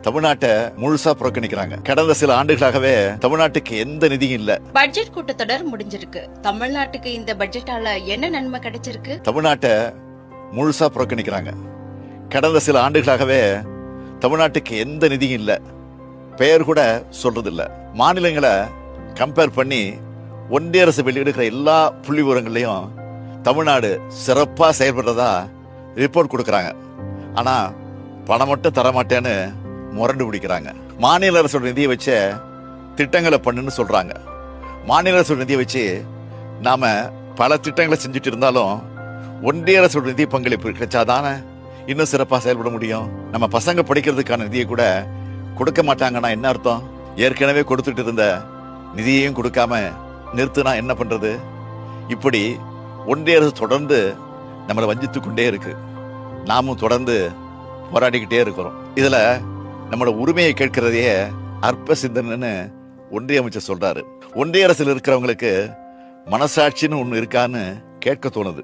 தமிழ்நாட்டை முழுசா புறக்கணிக்கிறாங்க. கடந்த சில ஆண்டுகளாகவே தமிழ்நாட்டுக்கு எந்த நிதியும் இல்ல. பட்ஜெட் கூட்டத்தொடர் முடிஞ்சிருக்கு. தமிழ்நாட்டுக்கு இந்த பட்ஜெட்டால என்ன நன்மை கிடைச்சிருக்கு? தமிழ்நாட்டை முழுசா புறக்கணிக்கிறாங்க. கடந்த சில ஆண்டுகளாகவே தமிழ்நாட்டுக்கு எந்த நிதியும் இல்ல. பெயர் கூட சொல்றது இல்ல. மாநிலங்களை கம்பேர் பண்ணி ஒன்றிய அரசு வெளியிடுகிற எல்லா புள்ளி விவரங்களையும் தமிழ்நாடு சிறப்பா செயல்படுறதா ரிப்போர்ட் கொடுக்கறாங்க. ஆனா பணம் மட்டும் தரமாட்டேன்னு முரண்டு பிடிக்கிறாங்க. மாநில அரசோட நிதியை வச்ச திட்டங்களை பண்ணுன்னு சொல்றாங்க. மாநில அரசோட நிதியை வச்சு நாம பல திட்டங்களை செஞ்சுட்டு இருந்தாலும் ஒன்றிய அரசோட நிதி பங்களிப்பு கிடைச்சாதானே இன்னும் சிறப்பா செயல்பட முடியும். நம்ம பசங்க படிக்கிறதுக்கான நிதியை கூட கொடுக்க மாட்டாங்கன்னா என்ன அர்த்தம்? ஏற்கனவே கொடுத்துட்டு இருந்த நிதியையும் கொடுக்காம நிறுத்தினா என்ன பண்றது? இப்படி ஒன்றிய அரசு தொடர்ந்து நம்மளை வஞ்சித்து கொண்டே இருக்கு. நாமும் தொடர்ந்து போராடிக்கிட்டே இருக்கிறோம். இதுல நம்மளோட உரிமையை கேட்கிறதையே அற்ப சிந்தனைன்னு ஒன்றிய அமைச்சர் சொல்றாரு. ஒன்றிய அரசில் இருக்கிறவங்களுக்கு மனசாட்சின்னு ஒண்ணு இருக்கான்னு கேட்க தோணுது.